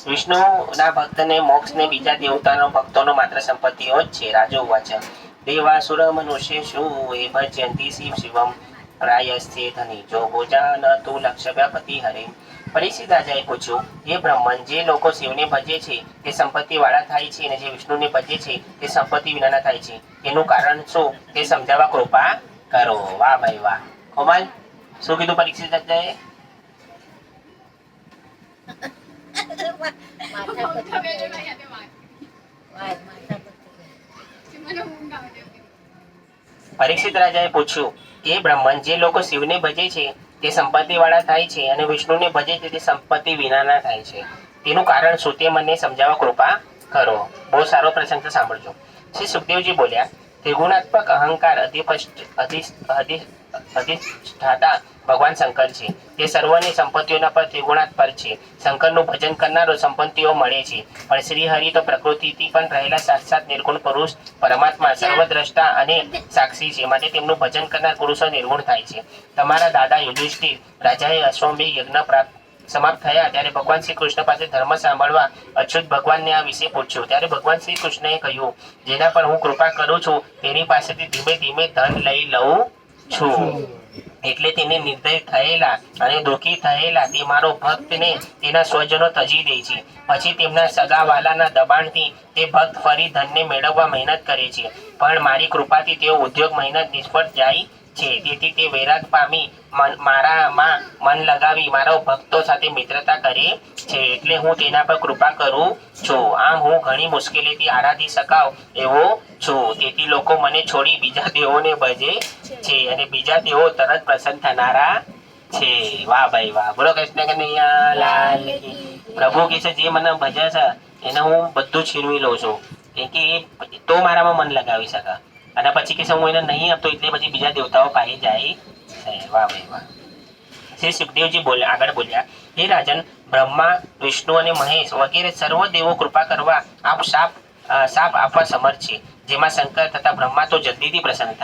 વિષ્ણુના ભક્તને મોક્ષ ને બીજા દેવતાનો ભક્તોનો માત્ર સંપત્તિઓ જ છે. રાજુ ઉવાચ દેવાસુર મનુષ્યેષુ એ ભજ્યંતિ શિવ શિવમ પ્રાયસ્તે ધની જો ભોજાન તુ લક્ષ્યપતિ હરે. પરીક્ષિત રાજાએ પૂછ્યું, હે બ્રહ્મન, જે લોકો શિવને ભજે છે તે સંપત્તિ વાળા થાય છે અને જે વિષ્ણુને ભજે છે તે સંપત્તિ વિનાના થાય છે. તેનું કારણ શું તે સમજાવવા કૃપા કરો. વાહ ભાઈ વાહ. કોમલ, શું કીધું પરીક્ષિત રાજાએ? પરીક્ષિત રાજાએ પૂછ્યું, એ બ્રહ્મન, જે લોકો શિવને ભજે છે તે સંપત્તિ વાળા થાય છે અને વિષ્ણુને ભજે છે તે સંપત્તિ વિનાના થાય છે. તેનું કારણ શું તે મને સમજાવવા કૃપા કરો. બહુ સારો પ્રસંગ છે, સાંભળજો. શ્રી સુખદેવજી બોલ્યા, ત્રિગુણાત્મક અહંકાર અધિષ્ઠાતા ભગવાન શંકર છે. તે સર્વની સંપત્તિઓના પર ત્રિગુણાત પર છે. શંકરનું ભજન કરનારો સંપત્તિઓ મળે છે, પણ શ્રી હરિ તો પ્રકૃતિથી પણ રહેલા સાક્ષાત નિર્ગુણ પુરુષ પરમાત્મા સર્વદ્રષ્ટા અને સાક્ષી છે. માટે તેમનું ભજન કરનાર પુરુષો નિર્ગુણ થાય છે. તમારા દાદા યુધિષ્ઠિર રાજાએ અશ્વમેઘ યજ્ઞ સમાપ્ત થયા ત્યારે ભગવાન શ્રી કૃષ્ણ પાસે ધર્મ સાંભળવા અચ્યુત ભગવાનને આ વિશે પૂછ્યું. ત્યારે ભગવાન શ્રી કૃષ્ણએ કહ્યું, જેના પર હું કૃપા કરું છું તેની પાસેથી ધીમે ધીમે ધન લઈ લઉં છું. એટલે તેને નિર્દય થયેલા અને દુઃખી થયેલા તે મારો ભક્તને તેના સ્વજનો તજી દે છે. પછી તેમના સગાવાલાના દબાણથી તે ભક્ત ફરી ધનને મેળવવા મહેનત કરે છે, પણ મારી કૃપાથી તેઓ ઉદ્યોગ મહેનત નિષ્ફળ જાય છે. તેથી તે વૈરાગ પામી મારામાં મન લગાવી મારા ભક્તો સાથે મિત્રતા કરે છે. એટલે હું તેના પર કૃપા કરું છું. આમ હું ઘણી મુશ્કેલીથી આરાધી શકાવ એવો છું. તેથી લોકો મને છોડી બીજા દેવોને ભજે છે અને બીજા દેવો તરત પ્રસન્ન થનારા છે. વાહ ભાઈ વાહ. બોલો કૃષ્ણ કનૈયા લાલ કી. પ્રભુ કહે છે, જે મને ભજે છે એને હું બધું છીનવી લઉં છું, કેમ કે એ તો મારામાં મન લગાવી શકે. અને પછી કે હું એને નહીં આપતો એટલે પછી બીજા દેવતાઓ પાસે જાય છે. વાહ ભાઈ વાહ. શ્રી સુખદેવજી બોલ્યા, આગળ બોલ્યા, હે રાજન, બ્રહ્મા, વિષ્ણુ અને મહેશ વગેરે સર્વ દેવો કૃપા કરવા આપ શાપ આપવા સમર્થ છે. જેમાં શંકર તથા બ્રહ્મા તો જલ્દીથી પ્રસન્ન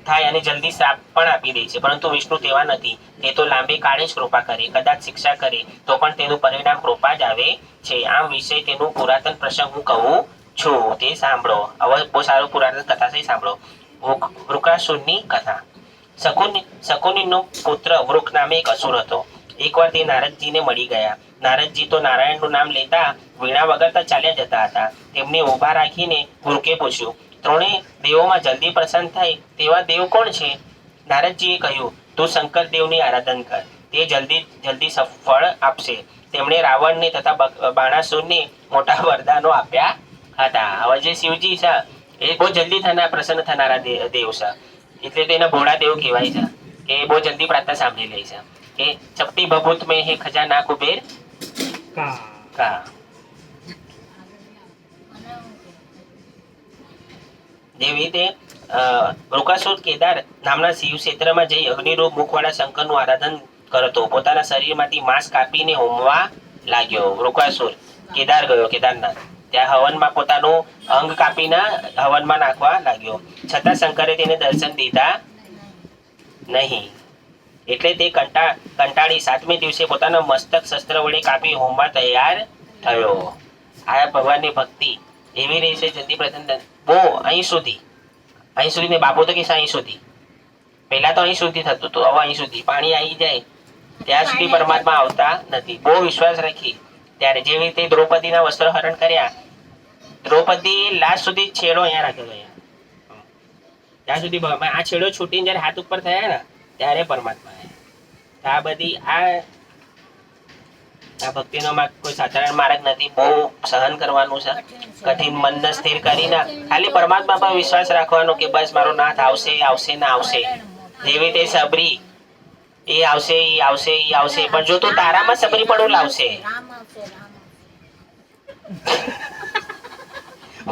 થાય અને જલ્દી શ્રાપ પણ આપી દે છે, પરંતુ વિષ્ણુ તેવા નથી. તે તો લાંબે કાળે જ કૃપા કરે, કદાચ શિક્ષા કરે તો પણ તેનું પરિણામ કૃપા જ આવે છે. આમ વિશે તેનું પુરાતન પ્રસંગ હું કહું છું, તે સાંભળો. હવે બહુ સારો પુરાતન કથા છે, સાંભળો. વૃકાસુરની કથા. શકુનીનો પુત્ર વૃક નામે એક અસુર હતો. એકવાર તે નારદજીને મળી ગયા. નારદજી તો નારાયણનું નામ લેતા વીણા વગાડતા ચાલ્યા જતા હતા. તેમને ઉભા રાખીને વૃકે પૂછ્યું, ત્રણેય દેવોમાં જલ્દી પ્રસન્ન થાય તેવા દેવ કોણ છે? નારદજીએ કહ્યું, તું શંકર દેવની આરાધન કર, તે જલ્દી જલ્દી સફળ આપશે. તેમણે રાવણને તથા બાણાસુરને મોટા વરદાનો આપ્યા હતા. હવે જે શિવજી છે એ બહુ જલ્દી પ્રસન્ન થનારા દેવ છે. એટલે તેને ભોળા દેવ કહેવાય છે, કે બહુ જલ્દી પ્રાર્થના સાંભળી લે છે. કે ચપટી ભભૂત મેં હે ખજાના કુબેર કા. જેવી રીતે વૃકાસુર કેદાર નામના શિવ ક્ષેત્રમાં જઈ અગ્નિરૂપ મુખવાળા શંકરનું આરાધન કરતો. પોતાના શરીરમાંથી માંસ કાપીને હોમવા લાગ્યો. વૃકાસુર કેદાર ગયો, કેદારનાથ. ત્યાં હવનમાં પોતાનું અંગ કાપીને હવનમાં નાખવા લાગ્યો. છતાં શંકરે તેને દર્શન દીધા નહીં. એટલે તે કંટાળી 7મે દિવસે પોતાના મસ્તક શસ્ત્ર વડે કાપી હોમવા તૈયાર થયો. આ ભગવાનની ભક્તિ એવી રહી છે જલ્દી પ્રસન્ન. બહુ અહીં સુધી ને બાપુ તો કે અહીં સુધી. પહેલા તો અહીં સુધી થતું હતું, હવે અહીં સુધી પાણી આવી જાય ત્યાં સુધી પરમાત્મા આવતા નથી. બહુ વિશ્વાસ રાખી ત્યારે. જેવી રીતે દ્રૌપદીના વસ્ત્ર હરણ કર્યા, દ્રૌપદી લાસ્ટ સુધી છેડો અહીંયા રાખેલો. ત્યાં સુધી આ છેડો છૂટીને જયારે હાથ ઉપર થયા ને ત્યારે પરમાત્મા. આ બધી આ ભક્તિનો માર્ગ કોઈ સાધારણ માર્ગ નથી. બહુ સહન કરવાનું છે, કઠિન મનને સ્થિર કરીને ખાલી પરમાત્મા પર વિશ્વાસ રાખવાનો કે બસ મારો નાથ આવશે આવશે ને આવશે. જેવી તે સબરી એ આવશે એ આવશે એ આવશે, પણ જો તું તારામાં સબરી પડું લાવશે.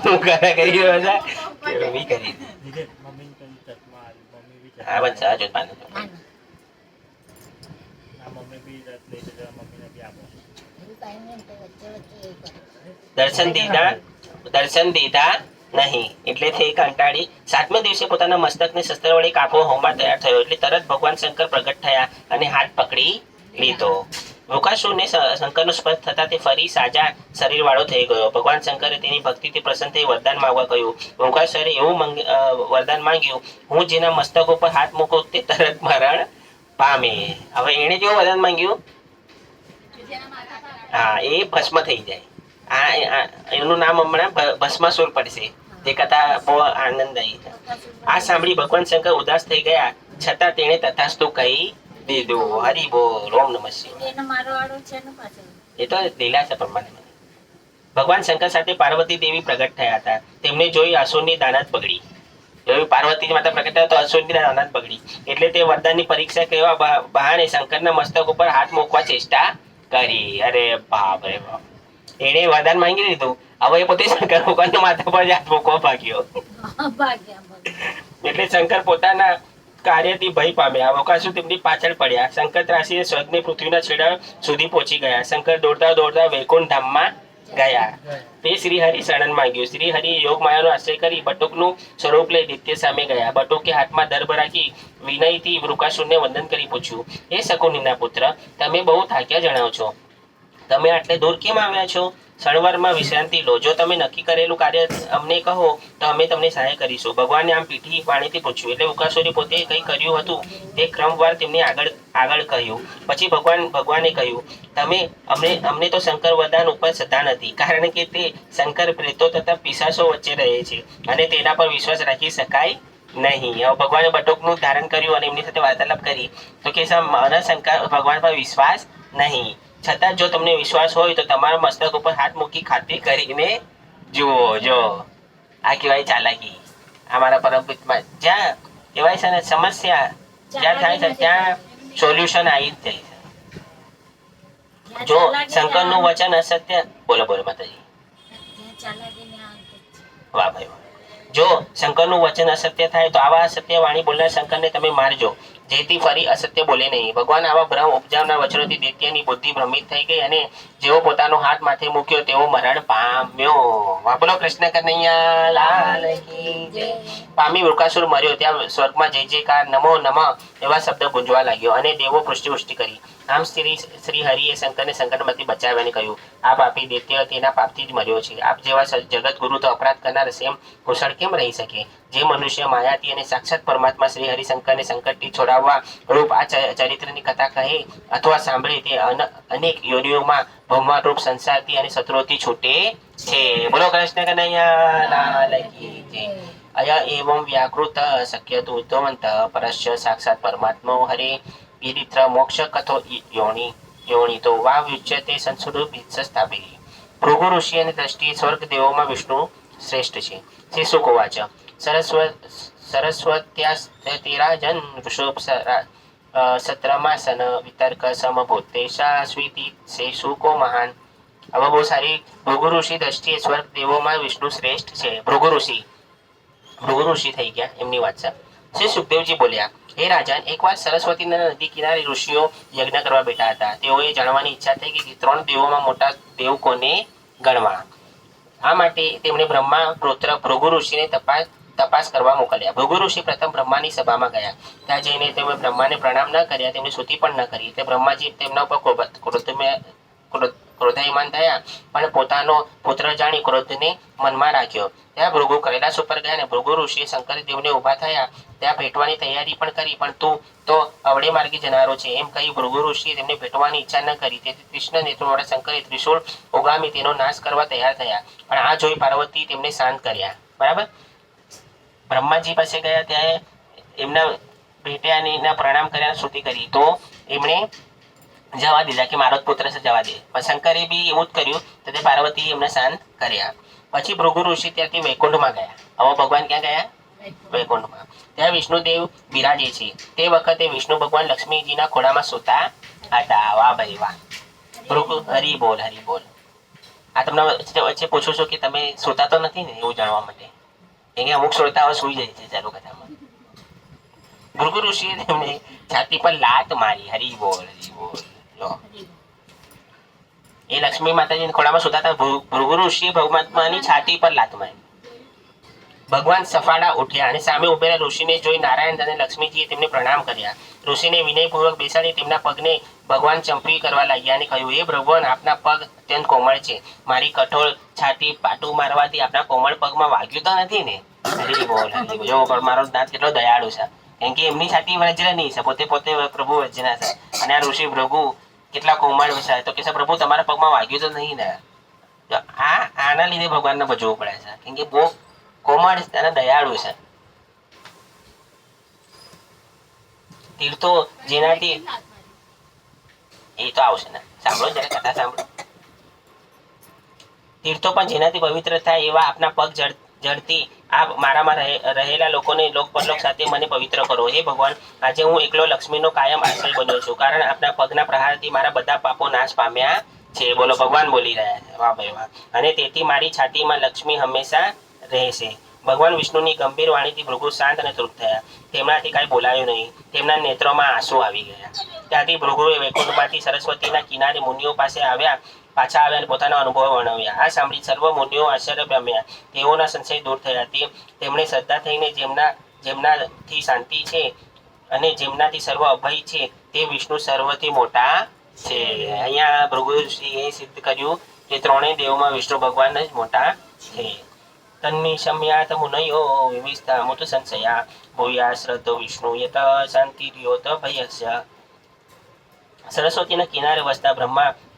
હું કરી રહ્યો છે કે રવિ કરી. હા બસ આ જો પાને દર્શન દીધા નહીં. એટલે તે કંટાળી 7મે દિવસે પોતાના મસ્તકને શસ્ત્ર વડે કાપો હોમવા તૈયાર થયો. એટલે તરત ભગવાન શંકર પ્રગટ થયા અને હાથ પકડી લીધો. વૃકાસુરને શંકરનો સ્પર્શ થતા તે ફરી સાજા શરીર વાળો થઈ ગયો. ભગવાન શંકરે તેની ભક્તિથી પ્રસન્ન થઈ વરદાન માંગવા કહ્યું. વૃકાસુરે એવું વરદાન માંગ્યું, હું જેના મસ્તક ઉપર હાથ મૂકું તે તરત મરણ પામે. હવે એને જેવું વરદાન માંગ્યું, હા, એ ભસ્મ થઈ જાય. એનું નામ હમણાં ભસ્માસુર પડશે. તે કથા બહુ આનંદદાયી છે. આ સાંભળી ભગવાન શંકર ઉદાસ થઈ ગયા, છતાં તેણે તથાસ્તુ કહી દીધું. હરિ બોલ, ઓમ નમઃ શિવાય. એ તો લીલા છે પ્રમાણે. ભગવાન શંકર સાથે પાર્વતી દેવી પ્રગટ થયા હતા. તેમને જોઈ અસુરની દાનત બગડી. પાર્વતી માતા પ્રગટ થયા તો અસુરની દાનત બગડી. એટલે તે વરદાનની પરીક્ષા કરવા બહાને શંકરના મસ્તક ઉપર હાથ મૂકવા ચેષ્ટા કરી. અરે બાપ રે બાપ, એને વરદાન માંગી લીધું. હવે એ પોતે શંકર ભગવાનના માથા પર હાથ મૂકવા ભાગ્યો. એટલે શંકર પોતાના કાર્યથી ભય પામ્યા. વકાસુ તેમની પાછળ પડ્યા. શંકર ત્રાસીને સ્વર્ગની પૃથ્વીના છેડા સુધી પહોંચી ગયા. શંકર દોડતા દોડતા વૈકુંઠ ધામમાં ગયા. તે શ્રીહરિ શરણ માંગ્યું. શ્રીહરિએ યોગ માયાનો આશ્રય કરી બટુકનું સ્વરૂપ લઈ દૈત્ય સામે ગયા. બટુકે હાથમાં દર્ભ રાખી વિનયથી વૃકાસુરને વંદન કરી પૂછ્યું, હે શકુનીના પુત્ર, તમે બહુ થાક્યા જણાવો છો. તમે આટલે દૂર કેમ આવ્યા છો? સણવરમાં વિશ્રાંતિ લો. જો તમે નક્કી કરેલું કાર્ય અમને કહો તો અમે તમને સહાય કરીશું. ભગવાને આમ પીઠી વાણીથી પૂછ્યું. એટલે વૃકાસુરે પોતે કંઈ કર્યું હતું તે ક્રમવાર તેમને આગળ કહ્યું. પછી ભગવાને કહ્યું, અમને તો શંકર વરદાન ઉપર શ્રદ્ધા નથી, કારણ કે તે શંકર પ્રેતો તથા પિશાચો વચ્ચે રહે છે અને તેના પર વિશ્વાસ રાખી શકાય નહીં. હવે ભગવાને બટુકનું ધારણ કર્યું અને એમની સાથે વાર્તાલાપ કરી. તો કે મને શંકર ભગવાન પર વિશ્વાસ નહીં, છતાં જો તમને વિશ્વાસ હોય તો તમારા મસ્તક ઉપર હાથ મૂકી ખાતરી કરીને જુઓ. જો આ કહેવાય ચાલાકી. અમારા પરમપિતમાં જ્યાં કહેવાય છે ને, સમસ્યા જ્યાં થાય છે ત્યાં સોલ્યુશન આવી જ જાય છે. જો શંકરનું વચન અસત્ય, બોલો બોલો માતાજી. વાહ ભાઈ વાહ. જો શંકરનું વચન અસત્ય થાય તો આવા અસત્ય વાણી બોલનાર શંકરને તમે મારજો, જેથી ફરી અસત્ય બોલે નહીં. ભગવાન આવા ભ્રમ ઉપજાવનાર વચનોથી દૈત્યની બુદ્ધિ ભ્રમિત થઈ ગઈ અને જેવો પોતાનો હાથ માથે મૂક્યો તેવો મરણ પામ્યો. વાપરો કૃષ્ણ કનૈયા લાલ કી જય. પામી વૃકાસુર મર્યો. ત્યાં સ્વર્ગમાં જય જયકાર નમો નમઃ એવા શબ્દ ગુંજવા લાગ્યો અને દેવો પુષ્ટિ કરી. આમ શ્રી હરિએ શંકરને સંકટમાંથી બચાવ્યાને કહ્યું, આ પાપી દૈત્ય તેના પાપથી જ મર્યો છે. આપ જેવા જગત ગુરુ તો અપરાધ કરનાર સેમ કુશળ કેમ રહી શકે? જે મનુષ્ય માયાથી અને સાક્ષાત પરમાત્મા શ્રી હરિશંકરને સંકટથી છોડાવવા રૂપ આ ચરિત્રની કથા કહે અથવા સાંભળે તે અનેક યોનિઓમાં ભૌમા રૂપ સંસારથી અને શત્રુઓથી છૂટે છે. બોલો કૃષ્ણ કનૈયા લાલ કી જય. અય એવં વ્યાકૃત શક્યતુ ઉદ્ધવંત પરસ્ય સાક્ષાત પરમાત્મો હરે ગિરિત્ર મોક્ષ કથો યોનિ તો વા વિચ્યતે સંસ્વરૂપ સ્થાપી. ભૃગુ ઋષિ અને દ્રષ્ટિએ સ્વર્ગ દેવોમાં વિષ્ણુ શ્રેષ્ઠ છે. શ્રી શુકોવાચ સરસ્વત્યાસ્તેરાજન વૃષભ સત્રમાસન વિતર્ક સમભૂતેશા સ્વીતિ સે શુકો મહાન. હવે બહુ સારી. ભૃગુ ઋષિ દ્રષ્ટિએ સ્વર્ગ દેવોમાં વિષ્ણુ શ્રેષ્ઠ છે. ભૃગુ ઋષિ થઈ ગયા, એમની વાત છે. શ્રી સુખદેવજી બોલ્યા, હે રાજન, એકવાર સરસ્વતીના નદી કિનારે ઋષિઓ યજ્ઞ કરવા બેઠા હતા. તેઓએ જાણવાની ઈચ્છા થઈ કે 3 દેવોમાં મોટા દેવ કોને ગણવા. આ માટે તેમણે બ્રહ્મા પુત્ર ભૃગુ ઋષિને તપાસ કરવા મોકલ્યા. ભૃગુ ઋષિ પ્રથમ બ્રહ્માની સભામાં ગયા. ત્યાં જઈને તેમણે બ્રહ્માને પ્રણામ ન કર્યા, તેમની સ્તુતિ પણ ન કરી. તે બ્રહ્માજી તેમના ઉપર ક્રોધાયમાન થયા, પણ પોતાનો પુત્ર જાણી ક્રોધને મનમાં રાખ્યો. ત્યાં ભૃગુ કૈલાસ ઉપર ગયા અને ભૃગુ ઋષિએ શંકર દેવને ઉભા થયા. ત્યાં ભેટવાની તૈયારી પણ કરી, પણ તું તો અવળે માર્ગે જનારો છે એમ કહી ભૃગુ ઋષિએ તેમને ભેટવાની ઈચ્છા ન કરી. તેથી કૃષ્ણ નેત્રોવાળા શંકરે ત્રિશૂળ ઉગામી તેનો નાશ કરવા તૈયાર થયા, પણ આ જોઈ પાર્વતી તેમને શાંત કર્યા. બરાબર. બ્રહ્માજી પાસે ગયા, ત્યાં એમના ભેટ્યા અને એના પ્રણામ કર્યા, સ્તુતિ કરી. તો એમણે જવા દીધા કે મારો જ પુત્ર છે, જવા દે. પણ શંકરે બી એવું જ કર્યું, તો તે પાર્વતી એમને શાંત કર્યા. પછી ભૃગુ ઋષિ ત્યાંથી વૈકુંઠમાં ગયા. હવે ભગવાન ક્યાં ગયા? વૈકુંઠમાં. ત્યાં વિષ્ણુદેવ બિરાજે છે. તે વખતે વિષ્ણુ ભગવાન લક્ષ્મીજીના ખોળામાં સૂતા હતા. વાહ ભાઈ વાહ. ભૃગુ હરી બોલ, હરી બોલ. આ તમને વચ્ચે પૂછું છું કે તમે સૂતા તો નથી ને, એવું જાણવા માટે. એને અમુક શ્રોતાઓ સુઈ જાય છે ચાલુ કથામાં. ભૃગુ ઋષિએ તેમને છાતી પર લાત મારી. હરી બોલ, હરી બોલ. એ લક્ષ્મી માતાજીના ખોળામાં સુતા હતા. ભૃગુ ઋષિએ ભગવાનની છાતી પર લાત મારી. ભગવાન સફાળા ઉઠ્યા અને સામે ઉભેલા ઋષિને જોઈ નારાયણ અને લક્ષ્મીજીએ તેમને પ્રણામ કર્યા. ઋષિને વિનયપૂર્વક બેસાડી તેમના પગને ભગવાન ચંપી કરવા લાગ્યા અને કહ્યું, હે ભગવાન, આપના પગ અત્યંત કોમળ છે. મારી કઠોળ છાતી પાટું મારવાથી આપના કોમળ પગમાં વાગ્યું તો નથી ને? હરી બોલ, હરી બોલ. જો પણ મારો દાંત કેટલો દયાળુ છે, કેમ કે એમની છાતી વજ્ર નહીં છે, પોતે પોતે પ્રભુ વજ્રના છે. અને આ ઋષિ ભૃગુ કેટલા કોમળ છે, તો કે પ્રભુ તમારા પગમાં વાગ્યું તો નહીં ને? તો આના લીધે ભગવાનને ભજવું પડે છે, કેમ કે બહુ કોમળ અને દયાળુ છે. તીર્થો જેનાથી એ તો આવશે ને, સાંભળો જયારે કથા સાંભળો. તીર્થો પણ જેનાથી પવિત્ર થાય એવા આપના પગ જડતી આ મારામાં રહેલા લોકોને લોક પરલોક સાથે મને પવિત્ર કરો. હે ભગવાન, આજે હું એકલો લક્ષ્મીનો કાયમ આશ્રય બન્યો છું, કારણ આપના પગના પ્રહારથી મારા બધા પાપો નાશ પામ્યા છે. બોલો, ભગવાન બોલી રહ્યા છે. વાહ ભાઈ વાહ. અને તેથી મારી છાતીમાં લક્ષ્મી હંમેશા રહેશે. ભગવાન વિષ્ણુની ગંભીર વાણીથી ભૃગુ શાંત અને તૃપ્ત થયા. તેમનાથી કાંઈ બોલાયું નહીં. તેમના નેત્રોમાં આંસુ આવી ગયા. ત્યાંથી ભૃગુએ વૈકુંઠમાંથી સરસ્વતીના કિનારે મુનિઓ પાસે પાછા આવ્યા અને પોતાના અનુભવો વર્ણવ્યા. આ સાંભળી સર્વ મુનિઓ આશ્ચર્ય પામ્યા. તેઓના સંશય દૂર થયા. તેમણે શ્રદ્ધા થઈને જેમનાથી શાંતિ છે અને જેમનાથી સર્વ અભય છે તે વિષ્ણુ સર્વથી મોટા છે. અહીંયા ભૃગુએ સિદ્ધ કર્યું કે ત્રણેય દેવોમાં વિષ્ણુ ભગવાન જ મોટા છે. તન્નિશમ્યાત મુનયો વિવિસ્તા મુત સંશયા ભૂયા શ્રદ્ધો વિષ્ણુ યત શાંતિર્યોત ભયસ્ય. સરસ્વતીના કિનારે વસતા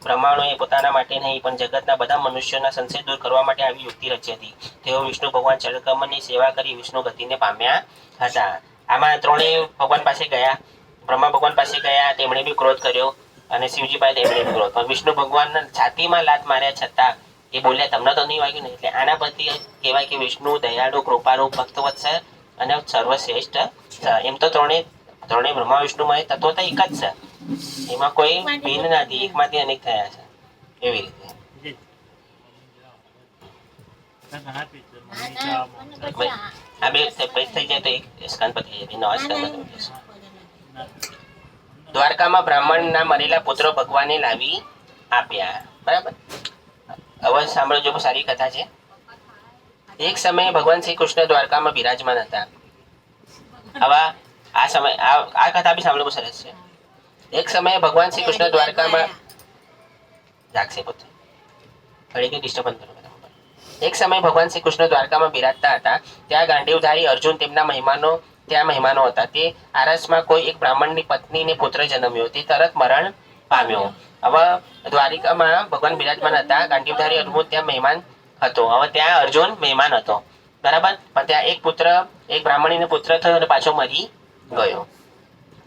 બ્રહ્માણોએ પોતાના માટે નહીં પણ જગતના બધા મનુષ્યોના સંશય દૂર કરવા માટે આવી યુક્તિ રચી હતી. તેઓ વિષ્ણુ ભગવાન ચરકમણની સેવા કરી વિષ્ણુ ગતિને પામ્યા હતા. આમાં ત્રણેય ભગવાન પાસે ગયા. બ્રહ્મા ભગવાન પાસે ગયા, તેમણે બી ક્રોધ કર્યો, અને શિવજી પાસે તેમણે બી ક્રોધ. પણ વિષ્ણુ ભગવાનના છાતીમાં લાત માર્યા છતાં એ બોલ્યા, તમને તો નહીં વાગ્યું ને? એટલે આના પરથી કહેવાય કે વિષ્ણુ દયાળુ, કૃપાળુ, ભક્તવત્સલ અને સર્વશ્રેષ્ઠ. એમ તો ત્રણેય બ્રહ્મા વિષ્ણુમાં તત્વો તો એક જ છે, એમાં કોઈ ભિન્ન નથી, એકમાંથી અનેક થયા છે. એવી રીતે આ બે થઈ જાય તો એક સ્કંદ પતી જાય, નવા સ્કંદ. દ્વારકામાં બ્રાહ્મણના મરેલા પુત્રો ભગવાને લાવી આપ્યા. બરાબર, હવે સાંભળો, જો સારી કથા છે. એક સમયે ભગવાન શ્રી કૃષ્ણ દ્વારકામાં બિરાજમાન હતા. હવે આ કથા બી સાંભળો, બહુ સરસ છે. એક સમયે ભગવાન શ્રી કૃષ્ણ દ્વારકામાં જાગશે પોતે ડિસ્ટર્બન્સ કરો. એક સમયે ભગવાન શ્રી કૃષ્ણ દ્વારકામાં બિરાજતા હતા. ત્યાં ગાંડીવધારી અર્જુન તેમના મહેમાનો હતા. તે આરસમાં કોઈ એક બ્રાહ્મણની પત્નીને પુત્ર જન્મ્યો. તે તરત મરણ પામ્યો. હવે દ્વારિકામાં ભગવાન બિરાજમાન હતા. ગાંડીવધારી અર્જુન ત્યાં મહેમાન હતો. હવે ત્યાં અર્જુન મહેમાન હતો, બરાબર. પણ ત્યાં એક બ્રાહ્મણીને પુત્ર થયો અને પાછો મરી ગયો.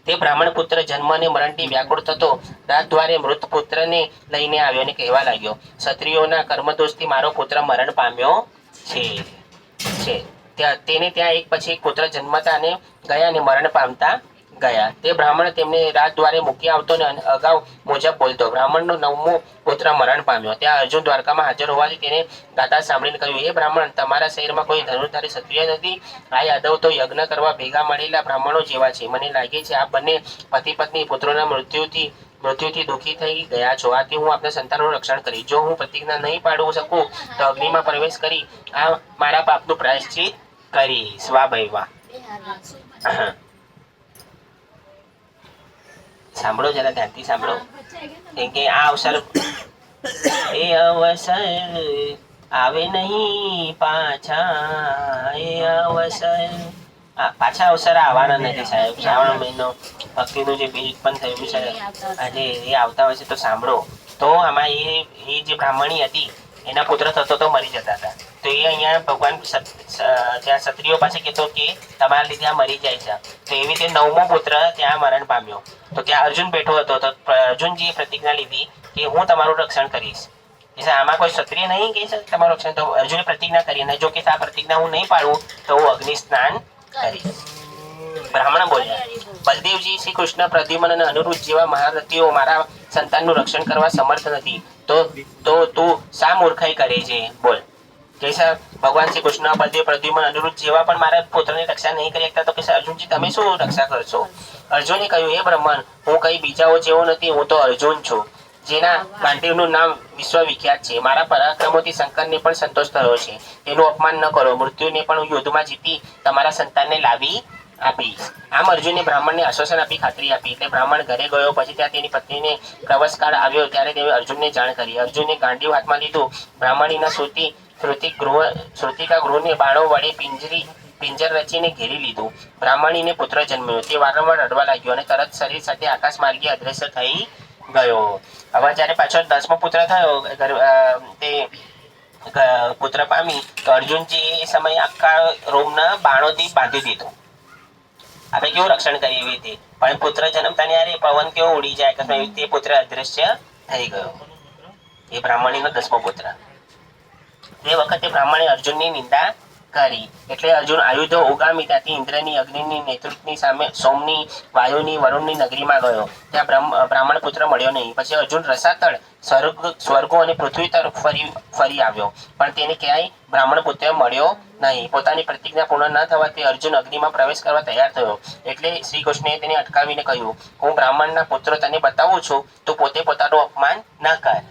તે બ્રાહ્મણ પુત્ર જન્મ અને મરણથી વ્યાકુળ થતો રાત દ્વારે મૃત પુત્રને લઈને આવ્યો અને કહેવા લાગ્યો, ક્ષત્રિયોના કર્મદોષથી મારો પુત્ર મરણ પામ્યો છે. તેને ત્યાં એક પછી એક પુત્ર જન્મતા અને ગયા અને મરણ પામતા ગયા. તે બ્રાહ્મણ તેમને રાત દ્વારે મૂકી આવતો અને અગાઉ મુજબ બોલતો. બ્રાહ્મણનો 9મો પુત્ર મરણ પામ્યો. ત્યાં અર્જુન દ્વારકામાં હાજર હોવાથી તેને ગાતા સાંભળીને કહ્યું, હે બ્રાહ્મણ, તમારા શહેરમાં કોઈ ધનુર્ધારી ક્ષત્રિય નથી? આ યાદવ તો યજ્ઞ કરવા ભેગા મળેલા બ્રાહ્મણો જેવા છે. મને લાગે છે આ બંને પતિ પત્ની પુત્રોના મૃત્યુથી દુઃખી થઈ ગયા છો. આથી હું આપના સંતાનોનું રક્ષણ કરીશ. જો હું પ્રતિજ્ઞા નહીં પાડવું શકું તો અગ્નિમાં પ્રવેશ કરી આ મારા પાપનું પ્રાયશ્ચિત કરીશ. વાહ ભાઈ વાહ. સાંભળો, જરા ધ્યાનથી સાંભળો, કેમ કે આ અવસર આવે નહીં પાછા અવસર આવવાના નથી સાહેબ. શ્રાવણ મહિનો ભક્તિનું જે બીજ ઉત્પન્ન થયું છે આજે એ આવતા હોય છે, તો સાંભળો. તો આમાં એ જે બ્રાહ્મણી હતી એના પુત્ર થતો તો મરી જતા હતા. તો એ અહીંયા ભગવાન ત્યાં ક્ષત્રિયો પાસે કહેતો કે તમારા લીધે આ મરી જાય છે. તો એવી રીતે 9મો પુત્ર ત્યાં મરણ પામ્યો. તો ત્યાં અર્જુન બેઠો હતો. તો અર્જુનજીએ પ્રતિજ્ઞા લીધી કે હું તમારું રક્ષણ કરીશ. એટલે આમાં કોઈ ક્ષત્રિય નહીં કે છે તમારું રક્ષણ. તો અર્જુને પ્રતિજ્ઞા કરી, અને જો કે આ પ્રતિજ્ઞા હું નહીં પાડું તો હું અગ્નિ સ્નાન કરીશ. બ્રાહ્મણ બોલ્યા, બલદેવજી, શ્રી કૃષ્ણ, પ્રદ્યુમ્ન અને અનિરુદ્ધ જેવા મહારથીઓ મારા સંતાનનું રક્ષણ કરવા સમર્થ નથી, તો તું શા મૂર્ખાઈ કરે છે? બોલ. જૈસા ભગવાન શ્રી કૃષ્ણ, બલદેવ, પ્રદ્યુમ્ન, અનિરુદ્ધ જેવા પણ મારા પુત્રની રક્ષા નહીં કરી શકતા, તો કે અર્જુનજી તમે શું રક્ષા કરશો? અર્જુને કહ્યું, હે બ્રહ્મણ, હું કઈ બીજાઓ જેવો નથી, હું તો અર્જુન છું. જેના ગાંડીવનું નામ વિશ્વવિખ્યાત છે. મારા પરાક્રમોથી શંકરને પણ સંતોષ થયો છે. તેનું અપમાન ન કરો. મૃત્યુને પણ હું યુદ્ધમાં જીતી તમારા સંતાનને લાવી આપીશ. આમ અર્જુને બ્રાહ્મણને આશ્વાસન આપી ખાતરી આપી. એટલે બ્રાહ્મણ ઘરે ગયો. પછી ત્યાં તેની પત્નીને પ્રવાસકાળ આવ્યો ત્યારે તેણે અર્જુનને જાણ કરી. અર્જુને ગાંડીવ હાથમાં લીધું. બ્રાહ્મણીના શ્રુતિકા ગૃહને બાણો વડે પિંજર રચીને ઘેરી લીધું. બ્રાહ્મણીને પુત્ર જન્મ્યો. તે વારંવાર રડવા લાગ્યો અને તરત શરીર સાથે આકાશ માર્ગે અદ્રશ્ય થઈ ગયો. હવે જ્યારે પાછો 10મો પુત્ર થયો, તે પુત્ર પામી તો અર્જુનજી એ સમયે આખા રોમને બાણોથી બાંધી દીધો. આપણે કેવું રક્ષણ કરીએ એવી રીતે. પણ પુત્ર જન્મતા યારે પવન કેવો ઉડી જાય કે તે પુત્ર અદ્રશ્ય થઈ ગયો. એ બ્રાહ્મણીનો 10મો પુત્ર. તે વખતે બ્રાહ્મણે અર્જુનની નિંદા કરી. એટલે અર્જુન આયુધો ઉગામી ત્યાંથી ઇન્દ્રની, અગ્નિની, નેતૃત્વની સામે સોમની, વાયુની, વરુણની નગરીમાં ગયો. ત્યાં બ્રાહ્મણ પુત્ર મળ્યો નહીં. પછી અર્જુન રસાતળ સ્વર્ગો અને પૃથ્વી તરફ ફરી આવ્યો, પણ તેને ક્યાંય બ્રાહ્મણ પુત્ર મળ્યો નહીં. પોતાની પ્રતિજ્ઞા પૂર્ણ ન થવાથી અર્જુન અગ્નિમાં પ્રવેશ કરવા તૈયાર થયો. એટલે શ્રી કૃષ્ણએ તેને અટકાવીને કહ્યું, હું બ્રાહ્મણના પુત્ર તને બતાવું છું, તું પોતે પોતાનું અપમાન ન કર.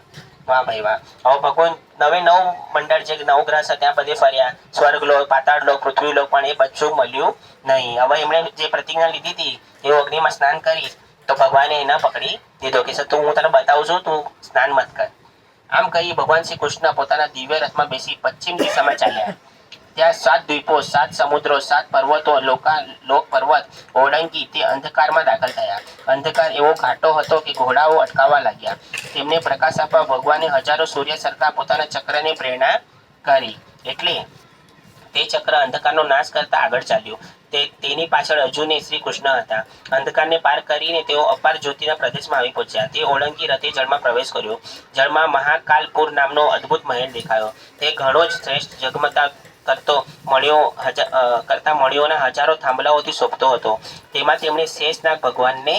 વાહ ભાઈ વાહ. હવે ભગવાન 9 મંડળ છે, 9 ગ્રહ છે, ત્યાં બધે ફર્યા. સ્વર્ગલોક, પાતાળલોક, પૃથ્વીલોક, પણ એ બચ્ચું મળ્યું નહીં. હવે એમણે જે પ્રતિજ્ઞા લીધી હતી એવું અગ્નિમાં સ્નાન કરીશ તો ભગવાને એને પકડી દીધો કે તું હું તને બતાવું છું, તું સ્નાન મત કર. આમ કહી ભગવાન શ્રી કૃષ્ણ પોતાના દિવ્ય રથમાં બેસી પશ્ચિમ દિશામાં ચાલ્યા. ત્યાં 7 દ્વીપો, 7 સમુદ્રો, 7 પર્વતો, લોક પર્વત ઓળંગી તે અંધકારમાં દાખલ થયા. અંધકાર એવો ઘાટો હતો કે ઘોડાઓ અટકાવવા લાગ્યા. તેમને પ્રકાશ આપવા ભગવાને હજારો સૂર્ય સરખા પોતાના ચક્રને પ્રેરણા કરી. એટલે તે ચક્ર અંધકારનો નાશ કરતા આગળ ચાલ્યું. તેની પાછળ અર્જુને શ્રી કૃષ્ણ હતા. અંધકારને પાર કરીને તેઓ અપાર જ્યોતિના પ્રદેશમાં આવી પહોંચ્યા. તે ઓળંગી રથે જળમાં પ્રવેશ કર્યો. જળમાં મહાકાલપુર નામનો અદ્ભુત મહેલ દેખાયો. તે ઘણો જ શ્રેષ્ઠ ઝગમગતા કરતા મણિઓના હજારો થાંભલાઓથી શોભતો હતો. તેમાં તેમણે શેષનાગ ભગવાનને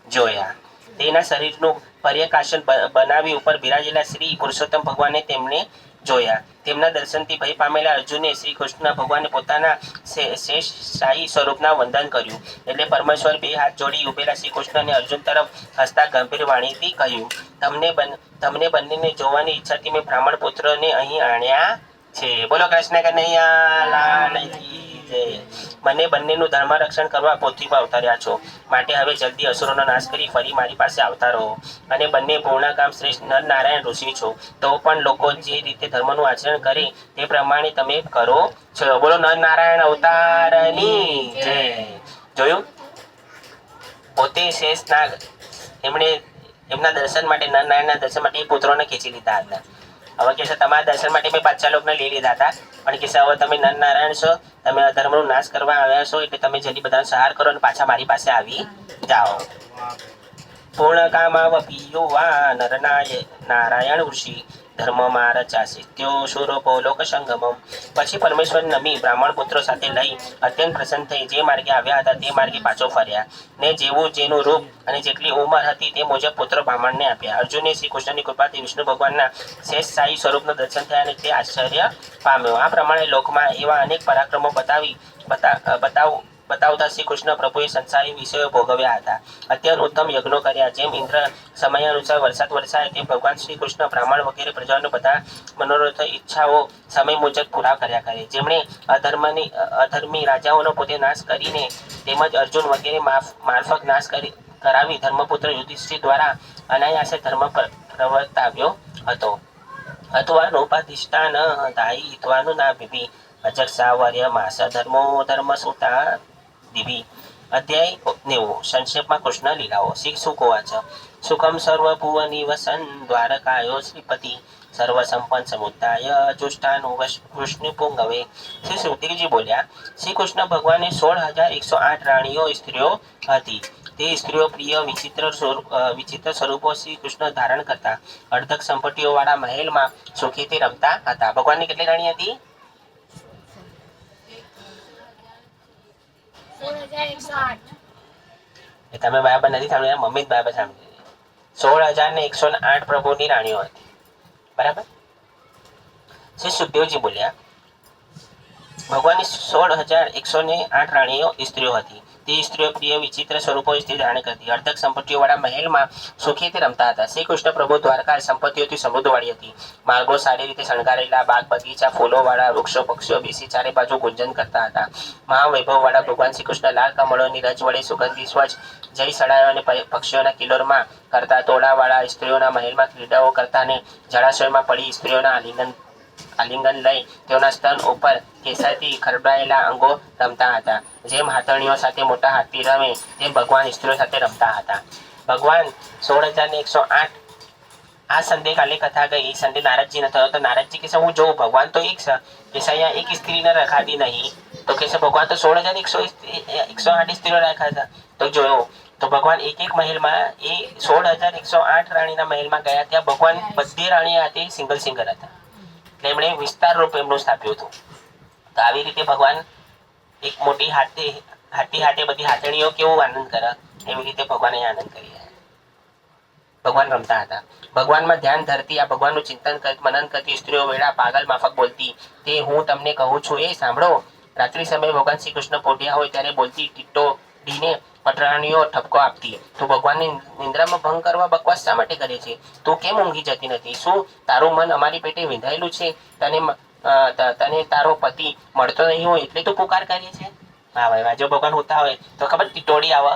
જોયા. તેના શરીરનું પર્યકાશન બનાવી ઉપર બિરાજેલા શ્રી પુરુષોત્તમ ભગવાનને તેમણે જોયા. તેમના દર્શનથી ભય પામેલા અર્જુને શ્રી કૃષ્ણ ભગવાનને પોતાના શેષશાહી સ્વરૂપના વંદન કર્યું. એટલે પરમેશ્વર 2 હાથ જોડી ઉભેલા શ્રી કૃષ્ણને અર્જુન તરફ હસતા ગંભીર વાણીથી કહ્યું, તમને બંનેને જોવાની ઈચ્છાથી મેં બ્રાહ્મણ પુત્રને અહીં આણ્યા છે. બોલો કૃષ્ણ કનૈયા લાલ કી જય. મને બંનેનું ધર્મ રક્ષણ કરવા પૃથ્વી પર અવતર્યા છો, માટે હવે જલ્દી અસુરોનો નાશ કરી ફરી મારી પાસે આવતા રહો. અને બંને પૂર્ણકામ શ્રેષ્ઠ નર નારાયણ ઋષિ છો, તો પણ લોકો જે રીતે ધર્મનું આચરણ કરે તે પ્રમાણે તમે કરો છો. બોલો નર નારાયણ અવતારની જય. જોયું, પોતે શેષનાગ એમના દર્શન માટે, નર નારાયણના દર્શન માટે એ પુત્રોને ખેંચી લીધા હતા. હવે કે છે તમારા દર્શન માટે મેં બાદશાહ લોકને લઈ લીધા હતા, પણ કે હવે તમે નર નારાયણ છો, તમે અધર્મનો નાશ કરવા આવ્યા છો, એટલે તમે જલ્દી બધાનો સહાર કરો અને પાછા મારી પાસે આવી જાઓ. પૂર્ણ કામાવપી યુવા નર નારાયણ ઋષિ ધર્મમાં રચાશે ત્યો શૂરપો લોક સંગમમ. પછી પરમેશ્વર નમી બ્રાહ્મણ પુત્રો સાથે લઈ અત્યંત પ્રસન્ન થઈ જે માર્ગે આવ્યા હતા તે માર્ગે પાછો ફર્યા. ને જેવું જેનું રૂપ અને જેટલી ઉંમર હતી તે મુજબ પુત્ર બ્રાહ્મણને આપ્યા. અર્જુને શ્રી કૃષ્ણની કૃપાથી વિષ્ણુ ભગવાનના શેષશાહી સ્વરૂપના દર્શન થયા અને તે આશ્ચર્ય પામ્યો. આ પ્રમાણે લોકમાં એવા અનેક પરાક્રમો બતાવતા શ્રી કૃષ્ણ પ્રભુએ સંસારી વિષયો ભોગવ્યા હતા. અત્યંત ઉત્તમ યજ્ઞો કર્યા. જેમ ઇન્દ્ર સમયાનુસાર વરસાદ વરસાય તેમ ભગવાન શ્રી કૃષ્ણ બ્રાહ્મણ વગેરે પ્રજાઓને બધા મનોરથ ઈચ્છાઓ સમય મુજબ પૂરા કર્યા કરે. જેમણે અધર્મી રાજાઓનો પોતે નાશ કરીને તેમજ અર્જુન વગેરે મારફત નાશ કરાવી ધર્મપુત્ર યુધિષ્ઠિર દ્વારા અનાયાસે ધર્મ પ્રવર્તાવ્યો હતો. અથવા નોપાધિષ્ઠાન દાયિત્વાનું ના વિભી અજક્ષાવર્ય માસ ધર્મો ધર્મ સુતા દિવી. અધ્યાય 90. સંક્ષેપમાં કૃષ્ણ લીલાઓ. શ્રી સુકોવાચ. સુખમ સર્વભુવનિ વસન દ્વારકાયો શ્રીપતિ સર્વ સંપન્ન સમુદાય જુષ્ટાનું વૃષ્ણિ પુંગવે. શ્રી સુખદેવજી બોલ્યા, શ્રી કૃષ્ણ ભગવાને 16,108 રાણીઓ સ્ત્રીઓ હતી. તે સ્ત્રીઓ પ્રિય વિચિત્ર સ્વરૂપો શ્રી કૃષ્ણ ધારણ કરતા અર્ધક સંપત્તિઓ વાળા મહેલમાં સુખીથી રમતા હતા. ભગવાનની કેટલી રાણી હતી? 16,108. તમે બરાબર નથી સાંભળ્યા, મમ્મી જ બરાબર સાંભળી. 16,108 પ્રભુની રાણીઓ હતી. બરાબર. શ્રી સુખદેવજી બોલ્યા, ભગવાનની 16,108 રાણીઓ સ્ત્રીઓ હતી. તે સ્ત્રીઓ પ્રિય વિચિત્ર સ્વરૂપો સ્ત્રી ધારણ કરતી. અર્ધક સંપત્તિઓવાળા મહેલમાં સુખીથી રમતા હતા. શ્રી કૃષ્ણ પ્રભુ દ્વારકા સંપત્તિઓથી સમૃદ્ધવાળી હતી. માર્ગો સારી રીતે શણગારેલા, બાગ બગીચા, ફૂલોવાળા વૃક્ષો, પક્ષીઓ બેસી ચારે બાજુ ગુંજન કરતા હતા. મહાવૈભવવાળા ભગવાન શ્રી કૃષ્ણ લાલ કમળોની રજ વડે સુગંધી સ્વચ્છ જય સડાયો અને પક્ષીઓના કિલોરમાં કરતા, તોડાવાળા સ્ત્રીઓના મહેલમાં ક્રીડાઓ કરતા અને જળાશયમાં પડી સ્ત્રીઓના આલિંગન લઈ તેઓના સ્તન ઉપર કેસરથી ખરડાયેલા અંગો રમતા હતા. જેમ હાથણીઓ સાથે મોટા હાથી રમે તેમ ભગવાન સ્ત્રીઓ સાથે રમતા હતા. ભગવાન 16,108 આ સંદેહ કાલે કથા ગઈ. એ સંદેહ નારદજીને થયો તો નારદજી કહેશે હું જોઉં ભગવાન તો એક છે કે અહીંયા એક સ્ત્રીને રખાતી નહીં. તો કહેશે ભગવાન તો 16,108 સ્ત્રીઓ રાખ્યા હતા. તો જોયો તો ભગવાન એક એક મહેલમાં એ 16,108 રાણીના મહેલમાં ગયા. ત્યાં ભગવાન બધી રાણી હતી સિંગલ હતા. એટલે એમણે વિસ્તાર રૂપ એમનું સ્થાપ્યું હતું. તો આવી રીતે ભગવાન એક મોટી હાથી બધી હાથણીઓ કેવું આનંદ કરે એવી રીતે ભગવાને આનંદ કરી. ભગવાન રમતા હતા. ભગવાનમાં ધ્યાન ધરતી, આ ભગવાનનું ચિંતન મનન કરતી સ્ત્રીઓ વેળા પાગલ માફક બોલતી. તે હું તમને કહું છું એ સાંભળો. રાત્રિ સમયે ભગવાન શ્રી કૃષ્ણ પોઢિયા હોય ત્યારે બોલતી ટીટોડીને પટરાણીઓ ઠપકો આપતી. તું ભગવાનની નિંદ્રામાં ભંગ કરવા બકવાસ શા માટે કરે છે? તું કેમ ઊંઘી જતી નથી? શું તારું મન અમારી પેટે વિંધાયેલું છે? તને તારો પતિ મળતો નહીં હોય એટલે તું પુકાર કરીએ છે? હા ભાઈ, જો ભગવાન હોતા હોય તો ખબર ટીટોડી આવે.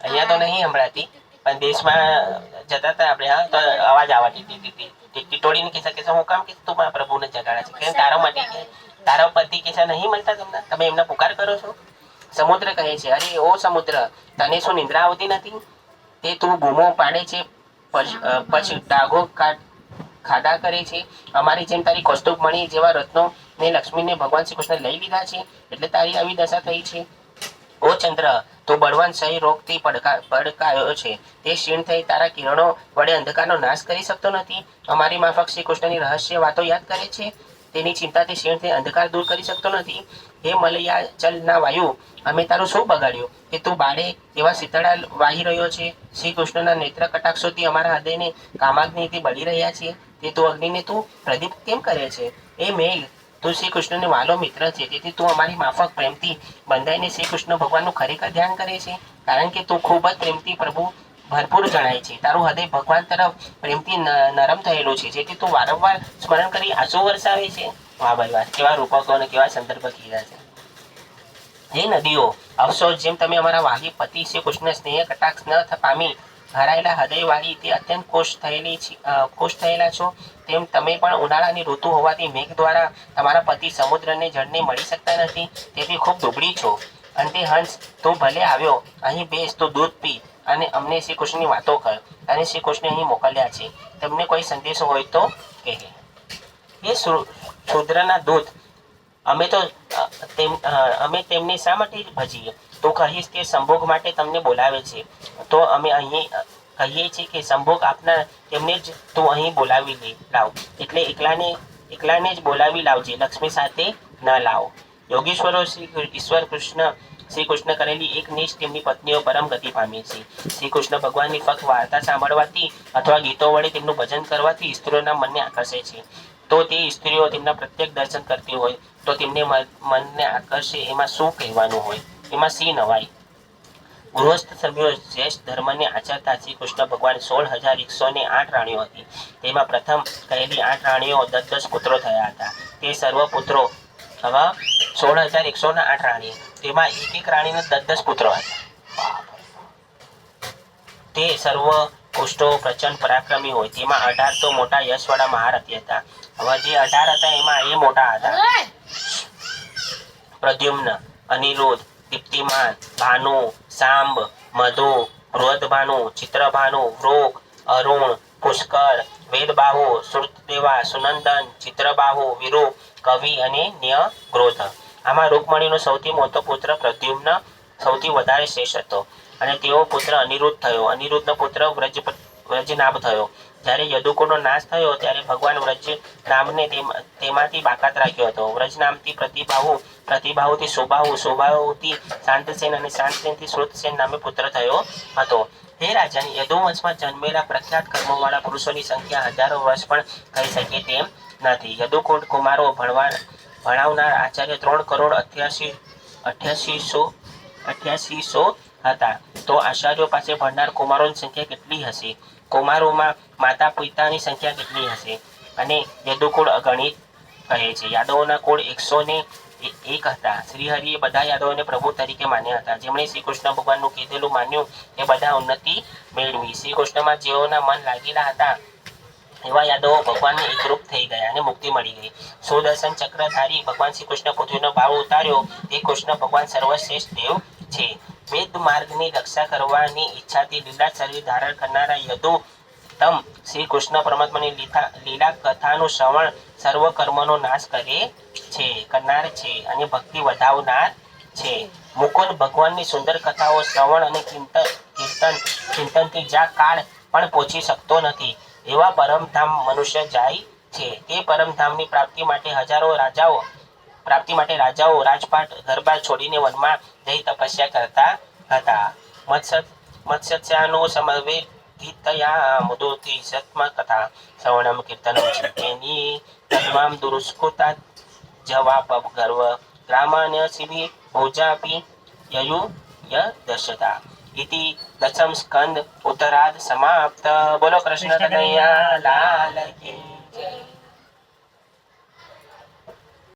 અહીંયા તો નહીં સંભળાતી પણ દેશમાં જતા હતા આપણે. હા તો અવાજ આવવા ટીટોડીને કહે છે હું કામ કે તું મારા પ્રભુને જગાડે છે કે તારો માટે તારો પતિ કે નહીં મળતા તમને? તમે એમના પુકાર કરો છો? સમુદ્ર કહે છે અરે ઓ સમુદ્ર, તને શું નિંદ્રા આવતી નથી? તે તું બૂમો પાડે છે પછી ડાઘો ખાધા કરે છે. અમારી જેમ તારી કૌસ્તુભમણી જેવા રત્નો ને લક્ષ્મીને ભગવાન શ્રી કૃષ્ણ લઈ લીધા છે એટલે તારી આવી દશા થઈ છે. ઓ ચંદ્ર, તું બળવાન સહી રોગથી પડકાયો છે. તે ક્ષીણ થઈ તારા કિરણો વડે અંધકારનો નાશ કરી શકતો નથી. અમારી માફક શ્રી કૃષ્ણની રહસ્ય વાતો યાદ કરે છે. તેની ચિંતાથી ક્ષીણ થઈ અંધકાર દૂર કરી શકતો નથી. હે મલયાચલના વાયુ, અમે તારું શું બગાડ્યું કે તું બાળે એવા શીતળા વાહી રહ્યો છે? શ્રી કૃષ્ણના નેત્ર કટાક્ષોથી અમારા હૃદયને કામાગ્નિથી બળી રહ્યા છે. તે તું અગ્નિને તું પ્રદીપ્ત કેમ કરે છે? એ મેઘ, તું શ્રી કૃષ્ણનો વાલો મિત્ર છે તેથી તું અમારી માફક પ્રેમથી બંધાઈને શ્રી કૃષ્ણ ભગવાનનું ખરેખર ધ્યાન કરે છે. કારણ કે તું ખૂબ જ પ્રેમથી પ્રભુ ભરપૂર જણાય છે. તારું હૃદય ભગવાન તરફ પ્રેમથી નરમ થયેલું છે જેથી તું વારંવાર સ્મરણ કરી આંસુ વરસાવે છે. વાહ ભાઈ વાહ, કેવા રૂપકો અને કેવા સંદર્ભ કીધા છે. હે નદીઓ, અફસોસ જેમ તમે અમારા વાહી પતિ શ્રી કૃષ્ણ સ્નેહ કટાક્ષ ન પામી હરાયેલા હૃદયવાળી તે અત્યંત ખુશ થયેલા છો, તેમ તમે પણ ઉનાળાની ઋતુ હોવાથી મેઘ દ્વારા તમારા પતિ સમુદ્રને જળને મળી શકતા નથી તેથી ખૂબ દુબળી છો. અંતે હંસ, તું ભલે આવ્યો, અહીં બેસ, તું દૂધ પી અને અમને શ્રી કૃષ્ણની વાતો કર. અને શ્રી કૃષ્ણ અહીં મોકલ્યા છે. તમને કોઈ સંદેશો હોય તો કહે. એ શુદ્રના દૂત, અમે તેમને શા માટે ભજીએ? તું કહીશ કે સંભોગ માટે તમને બોલાવે છે તો અમે અહીં કહીએ છીએ કે સંભોગ આપનાર તેમને જ તું અહીં બોલાવી લાવ. એટલે એકલાને જ બોલાવી લાવજે, લક્ષ્મી સાથે ન લાવો. યોગેશ્વરો શ્રી કૃષ્ણ કરેલી એક નિષ્ઠ તેમની પત્નીઓ પરમ ગતિ પામી છે. શ્રી કૃષ્ણ ભગવાનની ફક્ત વાર્તા સાંભળવાથી અથવા ગીતો વડે તેમનું ભજન કરવાથી સ્ત્રીઓના મનને આકર્ષે છે. તો તે સ્ત્રીઓ તેમના પ્રત્યેક દર્શન કરતી હોય તો તેમને મનને આકર્ષે એમાં શું કહેવાનું હોય? એમાં સી નવાઈ? ગૃહસ્થ સભ્યો શ્રેષ્ઠ ધર્મને આચરતા શ્રી કૃષ્ણ ભગવાન 16,108 રાણીઓ હતી. તેમાં પ્રથમ કહેલી 8 રાણીઓ 10 પુત્રો થયા હતા. તે સર્વ પુત્રો હવે 16,108 રાણી, તેમાં એક રાણીને 10 પુત્રો હતા. તે સર્વ પુષ્ટો પ્રચંડ પરાક્રમી હોય. તેમાં 18 તો મોટા યશવાળા મહારથી હતા. હવે જે 18 હતા એમાં એ મોટા હતા પ્રદ્યુમ્ન, અનિરુદ્ધ, દીપ્તિમાન, ભાનુ, સાંબ, મધુ, બૃહદભાનુ, ચિત્રભાનુ, વૃક, અરુણ, પુષ્કર, વેદબાહુ, શ્રુતદેવા, સુનંદન, ચિત્રબાહુ, વિરૂપ, કવિ અને ન્યગ્રોધ. આમાં રૂકમણીનો સૌથી મોટો પુત્ર પ્રદ્યુમ્ન સૌથી વધારે શ્રેષ્ઠ હતો અને તેઓ પુત્ર અનિરુદ્ધ થયો. અનિરુદ્ધનો પુત્ર વ્રજનાભ થયો. જ્યારે યદુકુળનો નાશ થયો ત્યારે ભગવાન વ્રજનાભને તેમાંથી બાકાત રાખ્યો હતો. વ્રજનામથી પ્રતિબાહુથી સુબાહુ, સુબાહુથી શાંતસેન અને શાંતસેનથી શ્રુતસેન નામે પુત્ર થયો હતો. હે રાજન, યદુવંશમાં જન્મેલા પ્રખ્યાત કર્મોવાળા પુરુષોની સંખ્યા હજારો વર્ષ પણ કહી શકે તેમ નથી. યદુકુળ કુમારો ભણાવનાર આચાર્ય 3,88,000 8800 હતા. તો આચાર્યો પાસે ભણનાર કુમારોની સંખ્યા કેટલી હશે? કુમારોમાં માતા પિતાની સંખ્યા કેટલી હશે? અને યદુકુળ અગણિત કહે છે. યાદવોના કુળ 101 હતા. શ્રીહરિએ બધા યાદવોને પ્રભુ તરીકે માન્યા હતા. જેમણે શ્રી કૃષ્ણ ભગવાનનું કીધેલું માન્યું એ બધા ઉન્નતિ મેળવી. શ્રી કૃષ્ણમાં જેઓના મન લાગેલા હતા એવા યાદવો ભગવાનને એકરૂપ થઈ ગયા અને મુક્તિ મળી ગઈ. સુદર્શન ચક્રધારી ભગવાન શ્રી કૃષ્ણ પૃથ્વીનો ભાવ ઉતાર્યો તે કૃષ્ણ ભગવાન સર્વશ્રેષ્ઠ દેવ છે. વેદ માર્ગની રક્ષા કરવાની ઈચ્છાથી લીલા શરીર ધારણ કરનારા યદુ તમ શ્રી કૃષ્ણ પરમાત્માની લીલા કથાનું શ્રવણ સર્વ કર્મનો નાશ કરનાર છે અને ભક્તિ વધાવનાર છે. મુકુંદ ભગવાનની સુંદર કથાઓ શ્રવણ અને ચિંતનથી જ્યાં કાળ પણ પહોંચી શકતો નથી એવા પરમધામ મનુષ્ય જાય છે. તે પરમધામની પ્રાપ્તિ માટે રાજાઓ રાજપાટ ઘરબાર છોડીને વનમાં જઈ તપસ્યા કરતા હતા. મત્સ્યાનું સમવેતયા મુદોતી સત્મ કથા શ્રવણમ કીર્તનમ ચિંતેની તન્મામ દુરુસ્કૃતા જવાપ ગર્વ ગ્રામાન્ય શિબિ ભોજાપી ય દશતા ઇતિ દશમ સ્કંદ ઉત્તરાર્ધ સમાપ્ત. બોલો કૃષ્ણ કનૈયા લાલ કી જય.